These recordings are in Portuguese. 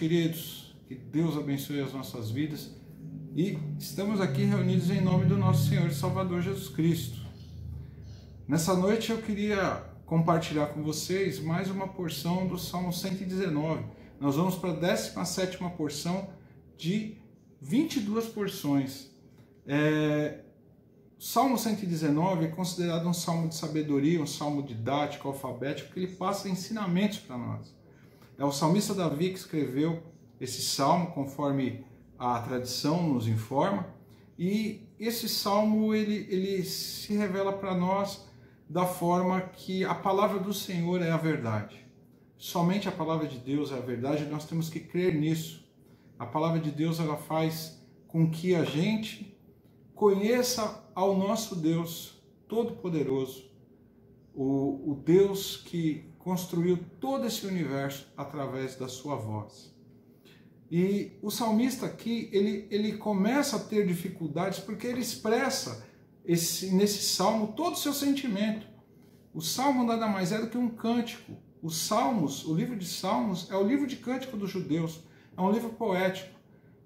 queridos, que Deus abençoe as nossas vidas e estamos aqui reunidos em nome do nosso Senhor e Salvador Jesus Cristo. Nessa noite eu queria compartilhar com vocês mais uma porção do Salmo 119. Nós vamos para a 17ª porção de 22 porções. O Salmo 119 é considerado um salmo de sabedoria, um salmo didático, alfabético, porque ele passa ensinamentos para nós. É o salmista Davi que escreveu esse salmo, conforme a tradição nos informa, e esse salmo ele se revela para nós da forma que a palavra do Senhor é a verdade. Somente a palavra de Deus é a verdade e nós temos que crer nisso. A palavra de Deus ela faz com que a gente conheça ao nosso Deus Todo-Poderoso, o Deus que construiu todo esse universo através da sua voz. E o salmista aqui, ele começa a ter dificuldades porque ele expressa nesse salmo todo o seu sentimento. O salmo nada mais é do que um cântico. Os Salmos, o livro de Salmos, é o livro de cântico dos judeus, é um livro poético.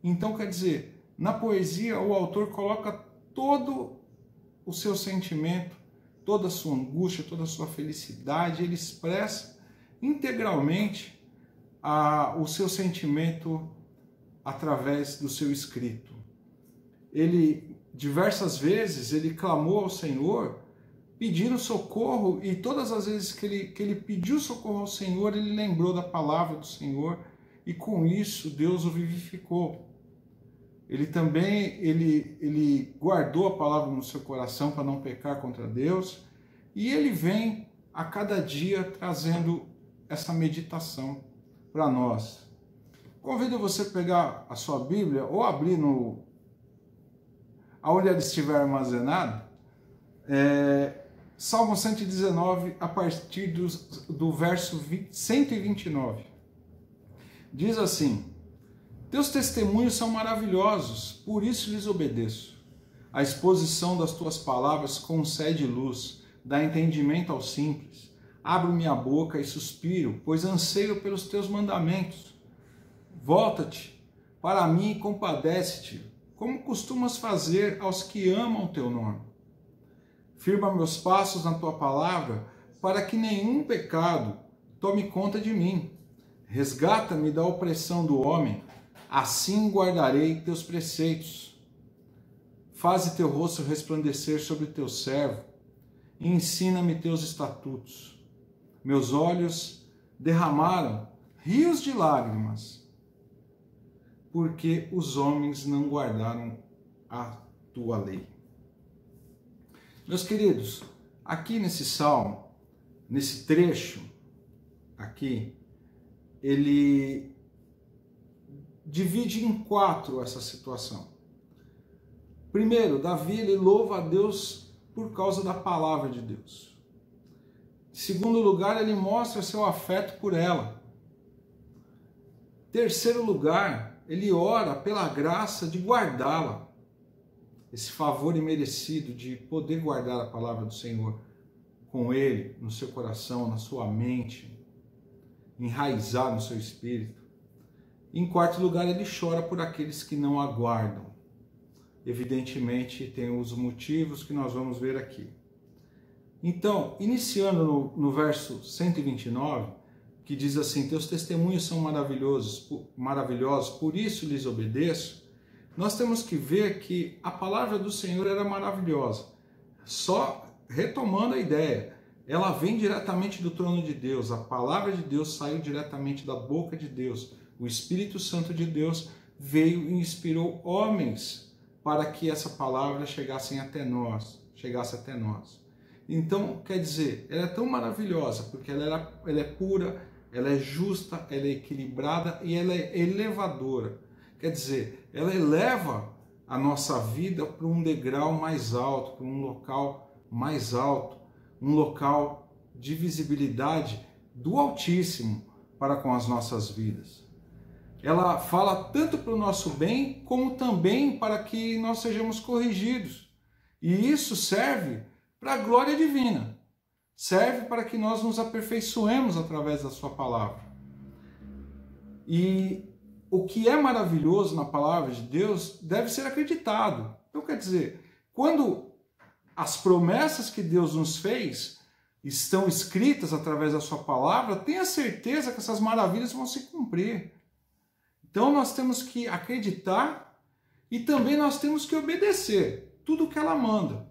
Então, quer dizer, na poesia o autor coloca todo o seu sentimento, toda a sua angústia, toda a sua felicidade, ele expressa integralmente o seu sentimento através do seu escrito. Ele, diversas vezes, ele clamou ao Senhor pedindo socorro, e todas as vezes que ele pediu socorro ao Senhor, ele lembrou da palavra do Senhor, e com isso Deus o vivificou. Ele também ele guardou a palavra no seu coração para não pecar contra Deus, e ele vem a cada dia trazendo essa meditação para nós. Convido você a pegar a sua Bíblia ou abrir aonde ela estiver armazenada, Salmo 119, a partir do verso 129. Diz assim: Teus testemunhos são maravilhosos, por isso lhes obedeço. A exposição das tuas palavras concede luz, dá entendimento aos simples. Abro minha boca e suspiro, pois anseio pelos teus mandamentos. Volta-te para mim e compadece-te, como costumas fazer aos que amam o teu nome. Firma meus passos na tua palavra, para que nenhum pecado tome conta de mim. Resgata-me da opressão do homem, assim guardarei teus preceitos. Faze teu rosto resplandecer sobre o teu servo, e ensina-me teus estatutos. Meus olhos derramaram rios de lágrimas, porque os homens não guardaram a tua lei. Meus queridos, aqui nesse salmo, nesse trecho aqui, ele divide em 4 essa situação. Primeiro, Davi ele louva a Deus por causa da palavra de Deus. Em segundo lugar, ele mostra seu afeto por ela. Em terceiro lugar, ele ora pela graça de guardá-la. Esse favor imerecido de poder guardar a palavra do Senhor com ele, no seu coração, na sua mente, enraizar no seu espírito. Em quarto lugar, ele chora por aqueles que não aguardam. Evidentemente, tem os motivos que nós vamos ver aqui. Então, iniciando no verso 129, que diz assim: Teus testemunhos são maravilhosos, por isso lhes obedeço. Nós temos que ver que a palavra do Senhor era maravilhosa. Só retomando a ideia, ela vem diretamente do trono de Deus. A palavra de Deus saiu diretamente da boca de Deus. O Espírito Santo de Deus veio e inspirou homens para que essa palavra chegasse até nós. Então, quer dizer, ela é tão maravilhosa porque ela é pura, ela é justa, ela é equilibrada e ela é elevadora. Quer dizer, ela eleva a nossa vida para um degrau mais alto, para um local mais alto, um local de visibilidade do Altíssimo para com as nossas vidas. Ela fala tanto para o nosso bem, como também para que nós sejamos corrigidos. E isso serve para a glória divina. Serve para que nós nos aperfeiçoemos através da sua palavra. E o que é maravilhoso na palavra de Deus deve ser acreditado. Então, quer dizer, quando as promessas que Deus nos fez estão escritas através da sua palavra, tenha certeza que essas maravilhas vão se cumprir. Então, nós temos que acreditar e também nós temos que obedecer tudo o que ela manda.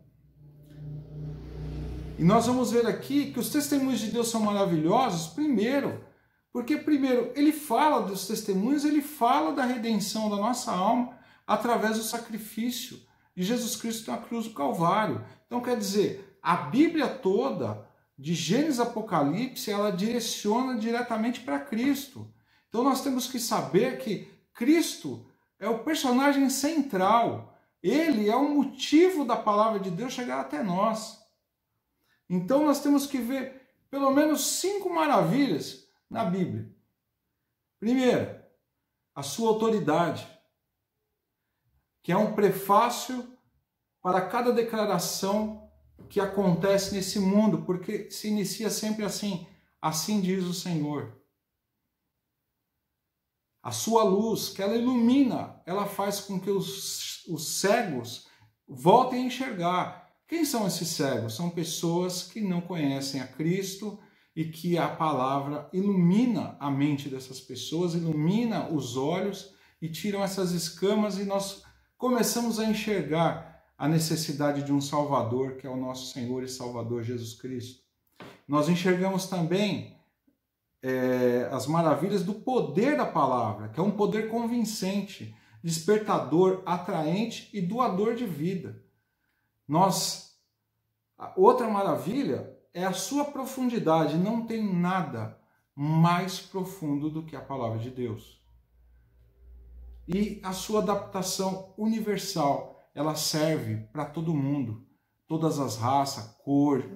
E nós vamos ver aqui que os testemunhos de Deus são maravilhosos, porque ele fala dos testemunhos, ele fala da redenção da nossa alma através do sacrifício de Jesus Cristo na cruz do Calvário. Então, quer dizer, a Bíblia toda, de Gênesis a Apocalipse, ela direciona diretamente para Cristo. Então, nós temos que saber que Cristo é o personagem central. Ele é o motivo da palavra de Deus chegar até nós. Então, nós temos que ver pelo menos 5 maravilhas na Bíblia. Primeiro, a sua autoridade, que é um prefácio para cada declaração que acontece nesse mundo, porque se inicia sempre assim: assim diz o Senhor. A sua luz, que ela ilumina, ela faz com que os cegos voltem a enxergar. Quem são esses cegos? São pessoas que não conhecem a Cristo e que a palavra ilumina a mente dessas pessoas, ilumina os olhos e tiram essas escamas, e nós começamos a enxergar a necessidade de um Salvador, que é o nosso Senhor e Salvador Jesus Cristo. Nós enxergamos também as maravilhas do poder da palavra, que é um poder convincente, despertador, atraente e doador de vida. Outra maravilha é a sua profundidade. Não tem nada mais profundo do que a palavra de Deus. E a sua adaptação universal, ela serve para todo mundo, todas as raças, cor,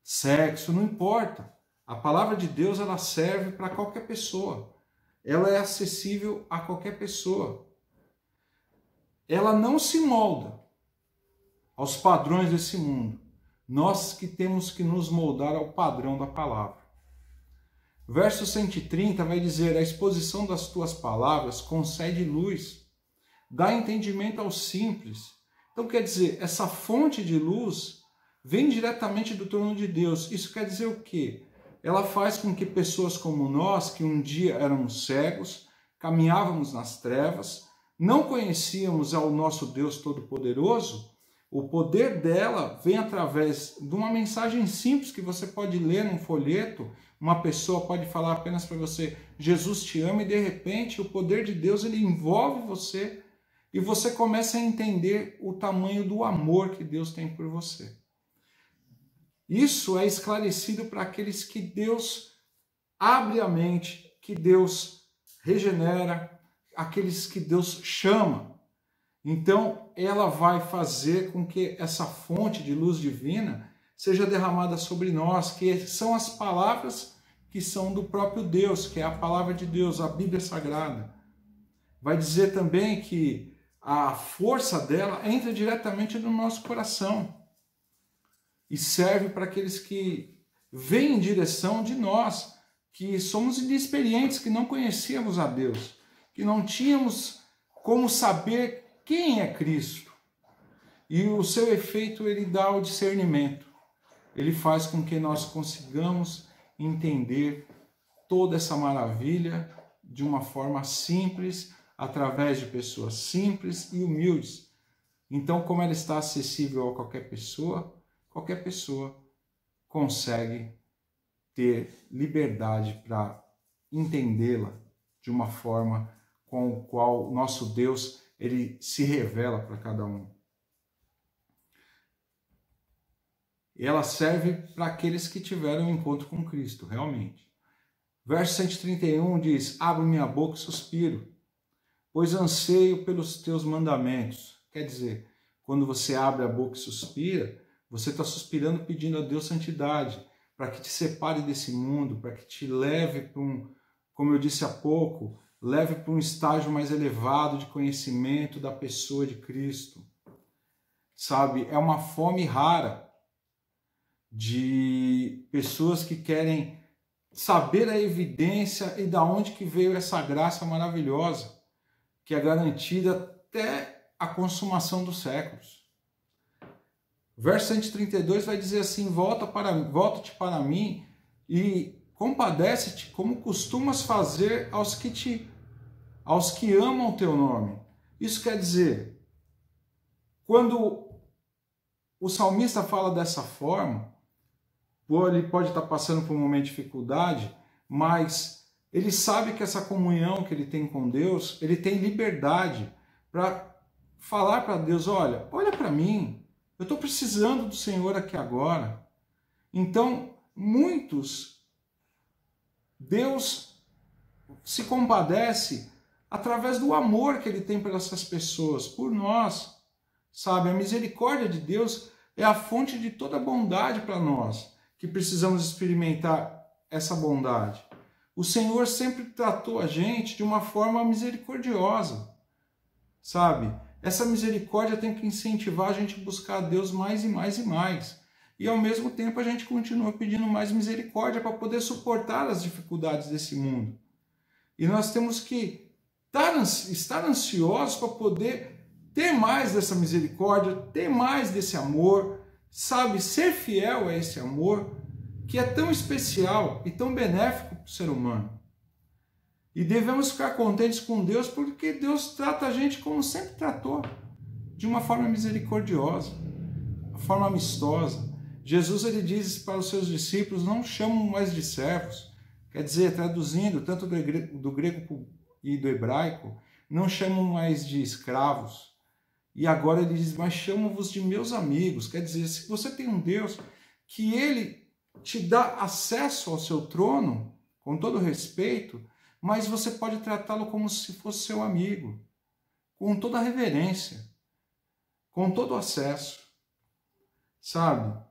sexo, não importa. A palavra de Deus, ela serve para qualquer pessoa. Ela é acessível a qualquer pessoa. Ela não se molda aos padrões desse mundo. Nós que temos que nos moldar ao padrão da palavra. Verso 130 vai dizer: a exposição das tuas palavras concede luz, dá entendimento aos simples. Então quer dizer, essa fonte de luz vem diretamente do trono de Deus. Isso quer dizer o quê? Ela faz com que pessoas como nós, que um dia éramos cegos, caminhávamos nas trevas, não conhecíamos ao nosso Deus Todo-Poderoso, o poder dela vem através de uma mensagem simples que você pode ler num folheto. Uma pessoa pode falar apenas para você: Jesus te ama, e de repente o poder de Deus ele envolve você e você começa a entender o tamanho do amor que Deus tem por você. Isso é esclarecido para aqueles que Deus abre a mente, que Deus regenera, aqueles que Deus chama. Então, ela vai fazer com que essa fonte de luz divina seja derramada sobre nós, que são as palavras que são do próprio Deus, que é a palavra de Deus, a Bíblia Sagrada. Vai dizer também que a força dela entra diretamente no nosso coração e serve para aqueles que vêm em direção de nós, que somos inexperientes, que não conhecíamos a Deus, que não tínhamos como saber quem é Cristo. E o seu efeito, ele dá o discernimento. Ele faz com que nós consigamos entender toda essa maravilha de uma forma simples, através de pessoas simples e humildes. Então, como ela está acessível a qualquer pessoa consegue ter liberdade para entendê-la de uma forma com a qual o nosso Deus ele se revela para cada um. E ela serve para aqueles que tiveram um encontro com Cristo, realmente. Verso 131 diz: abro minha boca e suspiro, pois anseio pelos teus mandamentos. Quer dizer, quando você abre a boca e suspira, você está suspirando pedindo a Deus santidade, para que te separe desse mundo, para que te leve para como eu disse há pouco, leve para um estágio mais elevado de conhecimento da pessoa de Cristo. Sabe, é uma fome rara de pessoas que querem saber a evidência e da onde que veio essa graça maravilhosa, que é garantida até a consumação dos séculos. Verso 132 vai dizer assim: volta-te para mim e compadece-te como costumas fazer aos que amam o teu nome. Isso quer dizer, quando o salmista fala dessa forma, ele pode estar passando por um momento de dificuldade, mas ele sabe que essa comunhão que ele tem com Deus, ele tem liberdade para falar para Deus: olha para mim, eu estou precisando do Senhor aqui agora. Então, Deus se compadece através do amor que ele tem por essas pessoas, por nós, sabe? A misericórdia de Deus é a fonte de toda bondade para nós, que precisamos experimentar essa bondade. O Senhor sempre tratou a gente de uma forma misericordiosa, sabe? Essa misericórdia tem que incentivar a gente a buscar a Deus mais e mais e mais. E ao mesmo tempo a gente continua pedindo mais misericórdia para poder suportar as dificuldades desse mundo. E nós temos que estar ansiosos para poder ter mais dessa misericórdia, ter mais desse amor, sabe? Ser fiel a esse amor que é tão especial e tão benéfico para o ser humano. E devemos ficar contentes com Deus porque Deus trata a gente como sempre tratou, de uma forma misericordiosa, uma forma amistosa. Jesus, ele diz para os seus discípulos: não chamam mais de servos. Quer dizer, traduzindo tanto do grego e do hebraico, não chamam mais de escravos. E agora ele diz: mas chamo-vos de meus amigos. Quer dizer, se você tem um Deus que ele te dá acesso ao seu trono, com todo respeito, mas você pode tratá-lo como se fosse seu amigo, com toda a reverência, com todo o acesso, sabe?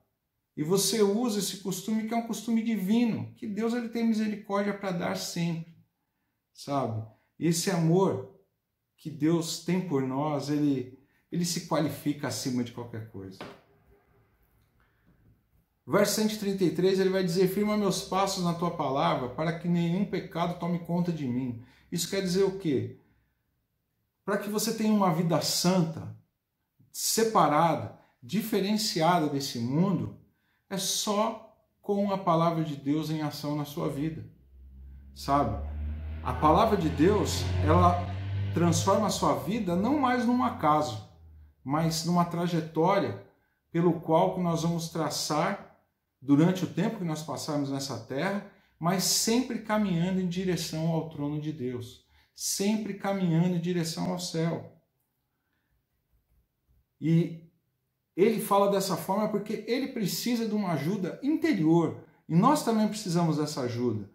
E você usa esse costume que é um costume divino, que Deus, ele tem misericórdia para dar sempre, sabe? E esse amor que Deus tem por nós, ele se qualifica acima de qualquer coisa. Verso 133, ele vai dizer: firma meus passos na tua palavra, para que nenhum pecado tome conta de mim. Isso quer dizer o quê? Para que você tenha uma vida santa, separada, diferenciada desse mundo, é só com a palavra de Deus em ação na sua vida, sabe? A palavra de Deus, ela transforma a sua vida não mais num acaso, mas numa trajetória pelo qual nós vamos traçar durante o tempo que nós passarmos nessa terra, mas sempre caminhando em direção ao trono de Deus, sempre caminhando em direção ao céu. E ele fala dessa forma porque ele precisa de uma ajuda interior, e nós também precisamos dessa ajuda.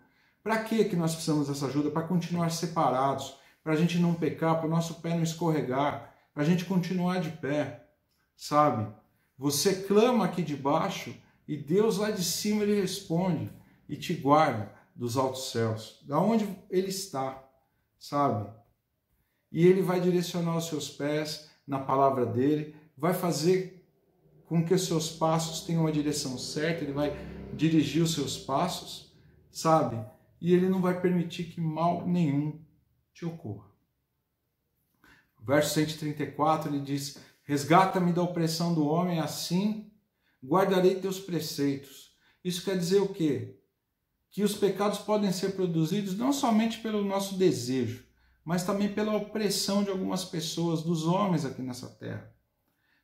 Para que nós precisamos dessa ajuda? Para continuar separados, para a gente não pecar, para o nosso pé não escorregar, para a gente continuar de pé, sabe? Você clama aqui de baixo e Deus lá de cima ele responde e te guarda dos altos céus, da onde ele está, sabe? E ele vai direcionar os seus pés na palavra dele, vai fazer com que os seus passos tenham uma direção certa, ele vai dirigir os seus passos, sabe? E ele não vai permitir que mal nenhum te ocorra. Verso 134, ele diz: resgata-me da opressão do homem, assim guardarei teus preceitos. Isso quer dizer o quê? Que os pecados podem ser produzidos não somente pelo nosso desejo, mas também pela opressão de algumas pessoas, dos homens aqui nessa terra.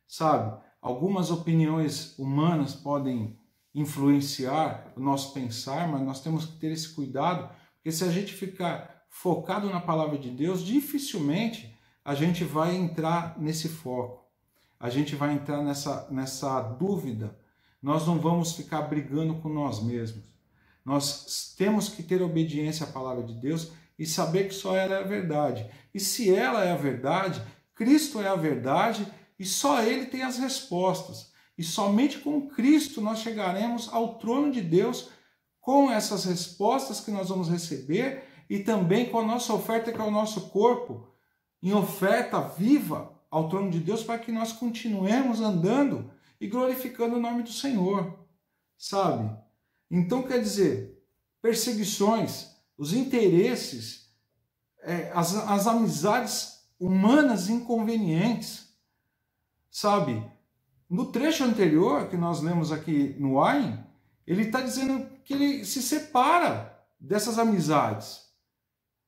Sabe? Algumas opiniões humanas podem influenciar o nosso pensar, mas nós temos que ter esse cuidado, porque se a gente ficar focado na palavra de Deus, dificilmente a gente vai entrar nesse foco. A gente vai entrar nessa dúvida. Nós não vamos ficar brigando com nós mesmos. Nós temos que ter obediência à palavra de Deus e saber que só ela é a verdade. E se ela é a verdade, Cristo é a verdade e só Ele tem as respostas. E somente com Cristo nós chegaremos ao trono de Deus com essas respostas que nós vamos receber e também com a nossa oferta, que é o nosso corpo, em oferta viva ao trono de Deus, para que nós continuemos andando e glorificando o nome do Senhor, sabe? Então, quer dizer, perseguições, os interesses, as amizades humanas inconvenientes, sabe? No trecho anterior que nós lemos aqui no Ain, ele está dizendo que ele se separa dessas amizades.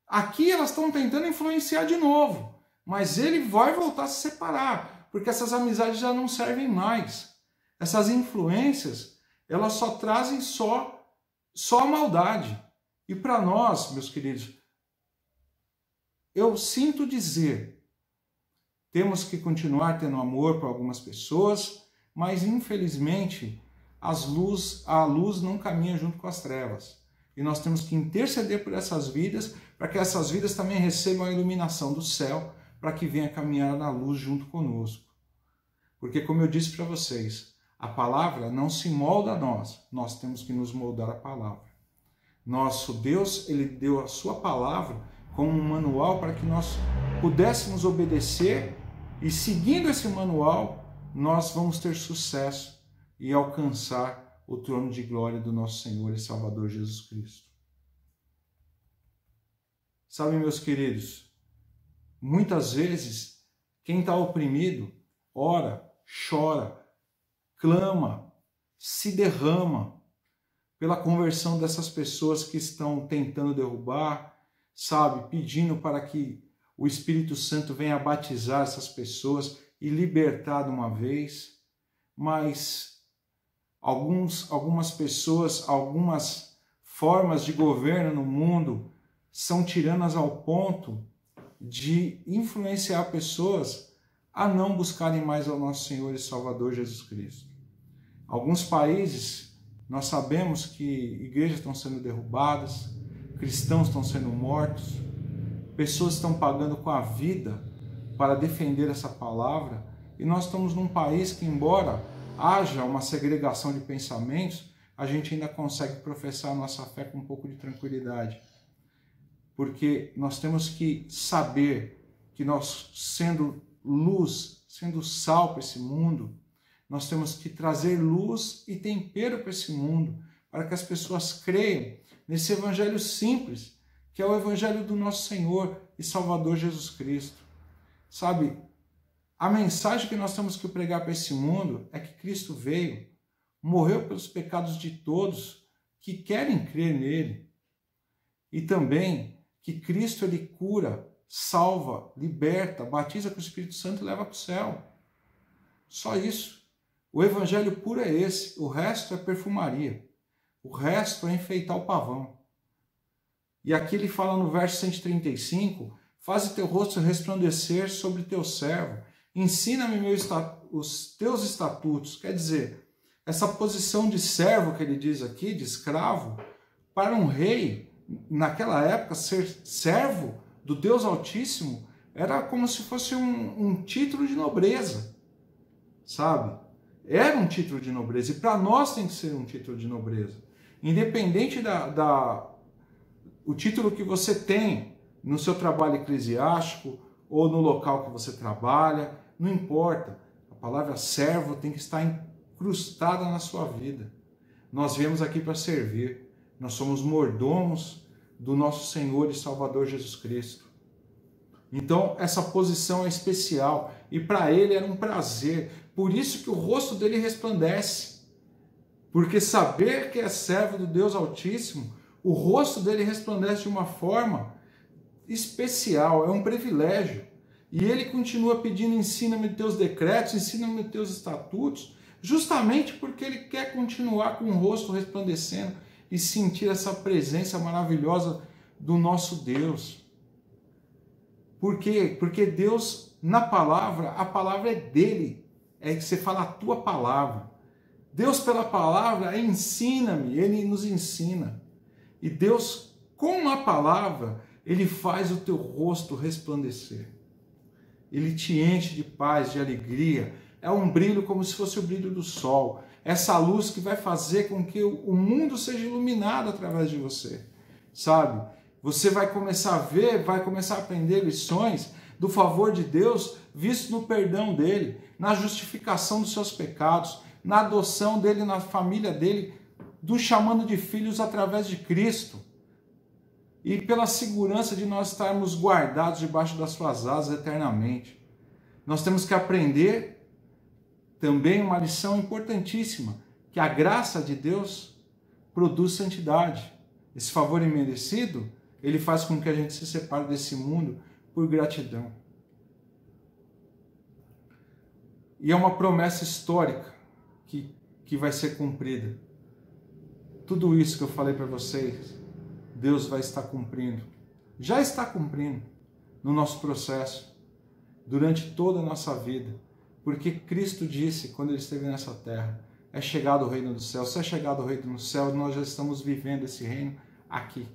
Aqui elas estão tentando influenciar de novo, mas ele vai voltar a se separar, porque essas amizades já não servem mais. Essas influências, elas só trazem só a maldade. E para nós, meus queridos, eu sinto dizer, temos que continuar tendo amor por algumas pessoas, mas infelizmente a luz não caminha junto com as trevas. E nós temos que interceder por essas vidas, para que essas vidas também recebam a iluminação do céu, para que venha caminhar na luz junto conosco. Porque, como eu disse para vocês, a palavra não se molda a nós, nós temos que nos moldar a palavra. Nosso Deus, ele deu a sua palavra como um manual para que nós pudéssemos obedecer, e seguindo esse manual, nós vamos ter sucesso e alcançar o trono de glória do nosso Senhor e Salvador Jesus Cristo. Sabe, meus queridos, muitas vezes quem está oprimido ora, chora, clama, se derrama pela conversão dessas pessoas que estão tentando derrubar, sabe, pedindo para que o Espírito Santo venha batizar essas pessoas e libertar de uma vez, mas algumas pessoas, algumas formas de governo no mundo são tiranas ao ponto de influenciar pessoas a não buscarem mais ao nosso Senhor e Salvador Jesus Cristo. Alguns países, nós sabemos que igrejas estão sendo derrubadas, cristãos estão sendo mortos, pessoas estão pagando com a vida para defender essa palavra, e nós estamos num país que, embora haja uma segregação de pensamentos, a gente ainda consegue professar a nossa fé com um pouco de tranquilidade. Porque nós temos que saber que nós, sendo luz, sendo sal para esse mundo, nós temos que trazer luz e tempero para esse mundo, para que as pessoas creiam nesse evangelho simples, que é o evangelho do nosso Senhor e Salvador Jesus Cristo. Sabe, a mensagem que nós temos que pregar para esse mundo é que Cristo veio, morreu pelos pecados de todos que querem crer nele, e também que Cristo, ele cura, salva, liberta, batiza com o Espírito Santo e leva para o céu. Só isso. O evangelho puro é esse, o resto é perfumaria, o resto é enfeitar o pavão. E aqui ele fala no verso 135, faze teu rosto resplandecer sobre teu servo, ensina-me os teus estatutos. Quer dizer, essa posição de servo que ele diz aqui, de escravo, para um rei, naquela época, ser servo do Deus Altíssimo era como se fosse um título de nobreza, sabe? Era um título de nobreza, e para nós tem que ser um título de nobreza. Independente o título que você tem no seu trabalho eclesiástico ou no local que você trabalha, não importa. A palavra servo tem que estar incrustada na sua vida. Nós viemos aqui para servir. Nós somos mordomos do nosso Senhor e Salvador Jesus Cristo. Então, essa posição é especial e para ele era um prazer. Por isso que o rosto dele resplandece. Porque saber que é servo do Deus Altíssimo, o rosto dele resplandece de uma forma especial, é um privilégio. E ele continua pedindo, ensina-me teus decretos, ensina-me teus estatutos, justamente porque ele quer continuar com o rosto resplandecendo e sentir essa presença maravilhosa do nosso Deus. Por quê? Porque Deus, na palavra, a palavra é dele. É que você fala a tua palavra. Deus, pela palavra, ensina-me, ele nos ensina. E Deus, com a palavra, ele faz o teu rosto resplandecer. Ele te enche de paz, de alegria. É um brilho como se fosse o brilho do sol. Essa luz que vai fazer com que o mundo seja iluminado através de você. Sabe? Você vai começar a ver, vai começar a aprender lições do favor de Deus, visto no perdão dele, na justificação dos seus pecados, na adoção dele, na família dele, nos chamando de filhos através de Cristo. E pela segurança de nós estarmos guardados debaixo das suas asas eternamente. Nós temos que aprender também uma lição importantíssima, que a graça de Deus produz santidade. Esse favor imerecido, ele faz com que a gente se separe desse mundo por gratidão. E é uma promessa histórica que vai ser cumprida. Tudo isso que eu falei para vocês, Deus vai estar cumprindo. Já está cumprindo no nosso processo, durante toda a nossa vida. Porque Cristo disse, quando Ele esteve nessa terra, é chegado o reino do céu. Se é chegado o reino do céu, nós já estamos vivendo esse reino aqui.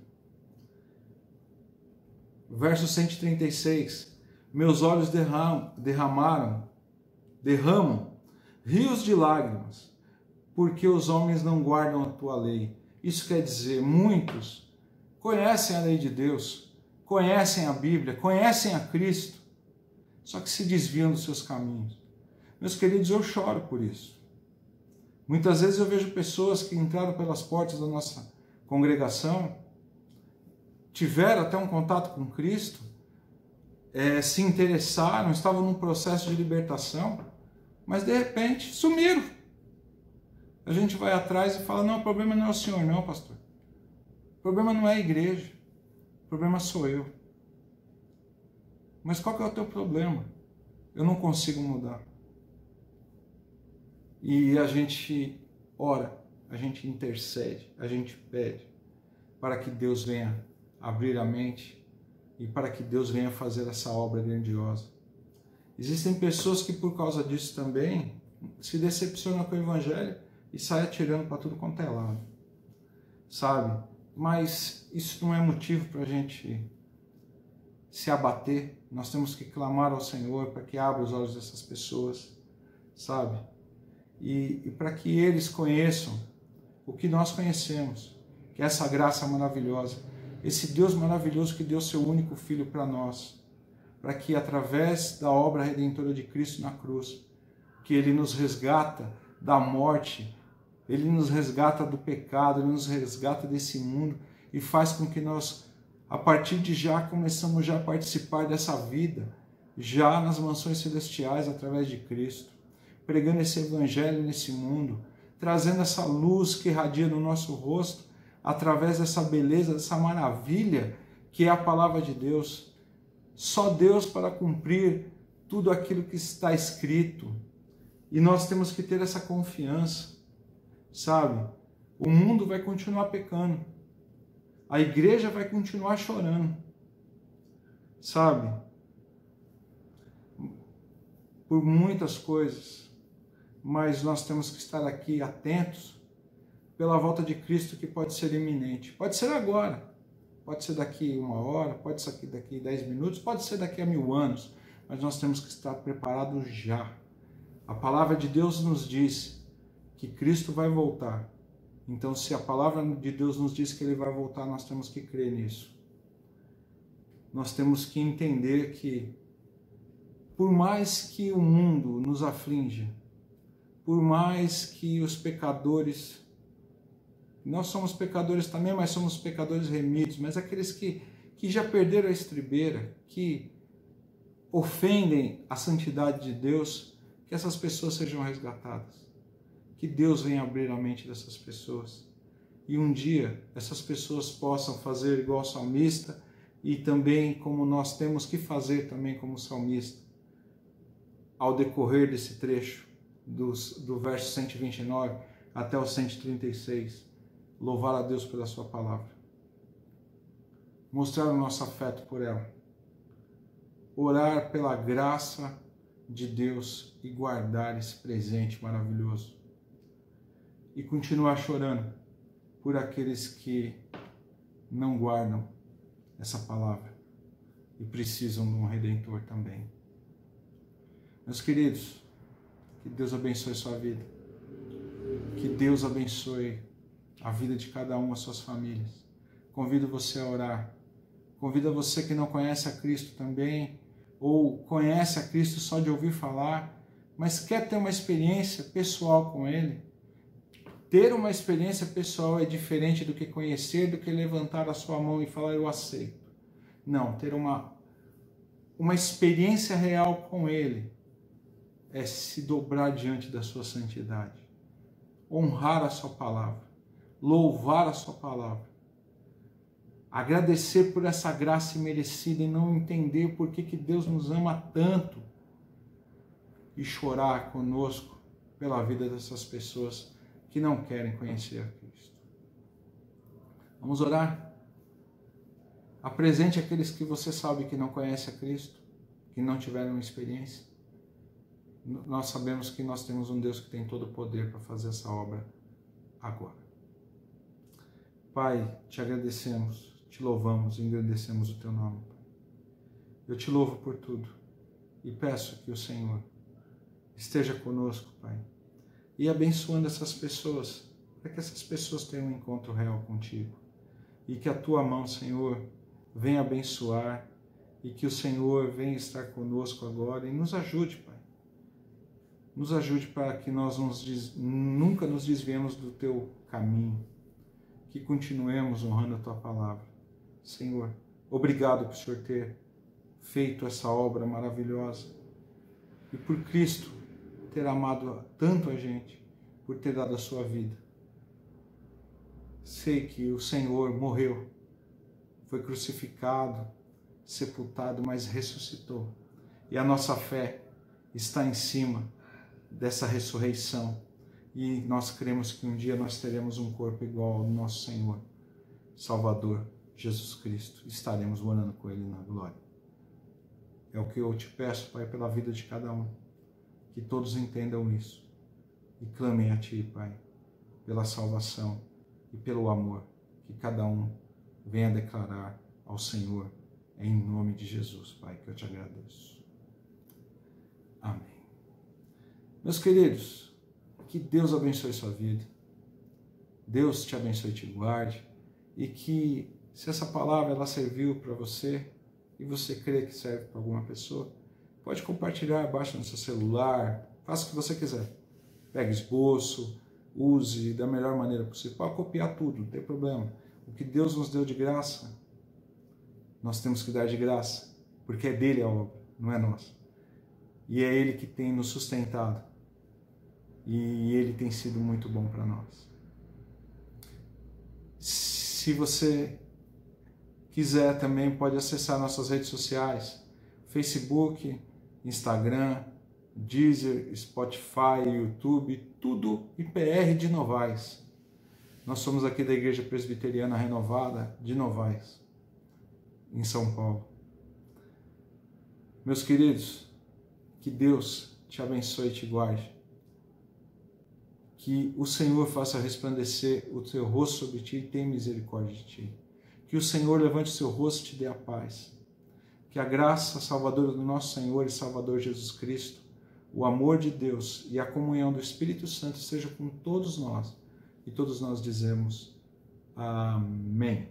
Verso 136. Meus olhos derramam rios de lágrimas, porque os homens não guardam a tua lei. Isso quer dizer, muitos conhecem a lei de Deus, conhecem a Bíblia, conhecem a Cristo, só que se desviam dos seus caminhos. Meus queridos, eu choro por isso. Muitas vezes eu vejo pessoas que entraram pelas portas da nossa congregação, tiveram até um contato com Cristo, se interessaram, estavam num processo de libertação, mas de repente sumiram. A gente vai atrás e fala, não, o problema não é o senhor não, pastor. O problema não é a igreja, o problema sou eu. Mas qual que é o teu problema? Eu não consigo mudar. E a gente ora, a gente intercede, a gente pede para que Deus venha abrir a mente e para que Deus venha fazer essa obra grandiosa. Existem pessoas que por causa disso também se decepcionam com o Evangelho e saem atirando para tudo quanto é lado, sabe? Mas isso não é motivo para a gente se abater. Nós temos que clamar ao Senhor para que abra os olhos dessas pessoas, sabe? E para que eles conheçam o que nós conhecemos, que é essa graça maravilhosa, esse Deus maravilhoso que deu seu único Filho para nós, para que através da obra redentora de Cristo na cruz, que Ele nos resgata da morte, Ele nos resgata do pecado, Ele nos resgata desse mundo e faz com que nós, a partir de já, começamos já a participar dessa vida, já nas mansões celestiais através de Cristo, pregando esse Evangelho nesse mundo, trazendo essa luz que irradia no nosso rosto, através dessa beleza, dessa maravilha que é a palavra de Deus. Só Deus para cumprir tudo aquilo que está escrito. E nós temos que ter essa confiança, sabe? O mundo vai continuar pecando. A igreja vai continuar chorando, sabe? Por muitas coisas. Mas nós temos que estar aqui atentos pela volta de Cristo, que pode ser iminente. Pode ser agora, pode ser daqui 1 hora, pode ser daqui 10 minutos, pode ser daqui a 1000 anos, mas nós temos que estar preparados já. A palavra de Deus nos diz que Cristo vai voltar. Então, se a palavra de Deus nos diz que Ele vai voltar, nós temos que crer nisso. Nós temos que entender que, por mais que o mundo nos aflinja, por mais que os pecadores, nós somos pecadores também, mas somos pecadores remidos, mas aqueles que já perderam a estribeira, que ofendem a santidade de Deus, que essas pessoas sejam resgatadas. Que Deus venha abrir a mente dessas pessoas. E um dia essas pessoas possam fazer igual o salmista e também como nós temos que fazer também como salmista. Ao decorrer desse trecho, do verso 129 até o 136, louvar a Deus pela sua palavra. Mostrar o nosso afeto por ela. Orar pela graça de Deus e guardar esse presente maravilhoso. E continuar chorando por aqueles que não guardam essa palavra e precisam de um Redentor também. Meus queridos, que Deus abençoe sua vida. Que Deus abençoe a vida de cada uma, as suas famílias. Convido você a orar. Convido você que não conhece a Cristo também, ou conhece a Cristo só de ouvir falar, mas quer ter uma experiência pessoal com Ele, Ter uma experiência pessoal é diferente do que conhecer, do que levantar a sua mão e falar eu aceito. Não, ter uma experiência real com Ele é se dobrar diante da sua santidade, honrar a sua palavra, louvar a sua palavra, agradecer por essa graça imerecida e não entender por que Deus nos ama tanto e chorar conosco pela vida dessas pessoas que não querem conhecer a Cristo. Vamos orar? Apresente aqueles que você sabe que não conhecem a Cristo, que não tiveram experiência. Nós sabemos que nós temos um Deus que tem todo o poder para fazer essa obra agora. Pai, te agradecemos, te louvamos e engrandecemos o teu nome, Pai. Eu te louvo por tudo e peço que o Senhor esteja conosco, Pai, e abençoando essas pessoas, para que essas pessoas tenham um encontro real contigo. E que a tua mão, Senhor, venha abençoar e que o Senhor venha estar conosco agora e nos ajude, Pai. Nos ajude para que nós nunca nos desviemos do teu caminho, que continuemos honrando a tua palavra. Senhor, obrigado por o Senhor ter feito essa obra maravilhosa e por Cristo ter amado tanto a gente, por ter dado a sua vida. Sei que o Senhor morreu, foi crucificado, sepultado, mas ressuscitou. E a nossa fé está em cima dessa ressurreição. E nós cremos que um dia nós teremos um corpo igual ao nosso Senhor, Salvador, Jesus Cristo. Estaremos morando com Ele na glória. É o que eu te peço, Pai, pela vida de cada um. Que todos entendam isso e clamem a Ti, Pai, pela salvação e pelo amor que cada um venha declarar ao Senhor, em nome de Jesus, Pai, que eu te agradeço. Amém. Meus queridos, que Deus abençoe sua vida, Deus te abençoe e te guarde, e que se essa palavra ela serviu para você e você crê que serve para alguma pessoa, pode compartilhar, baixa no seu celular, faça o que você quiser. Pegue esboço, use da melhor maneira possível. Pode copiar tudo, não tem problema. O que Deus nos deu de graça, nós temos que dar de graça, porque é dele a obra, não é nossa. E é Ele que tem nos sustentado. E Ele tem sido muito bom para nós. Se você quiser também, pode acessar nossas redes sociais, Facebook, Instagram, Deezer, Spotify, YouTube, tudo IPR de Novais. Nós somos aqui da Igreja Presbiteriana Renovada de Novais, em São Paulo. Meus queridos, que Deus te abençoe e te guarde. Que o Senhor faça resplandecer o seu rosto sobre ti e tenha misericórdia de ti. Que o Senhor levante o seu rosto e te dê a paz. Que a graça salvadora do nosso Senhor e Salvador Jesus Cristo, o amor de Deus e a comunhão do Espírito Santo seja com todos nós. E todos nós dizemos amém.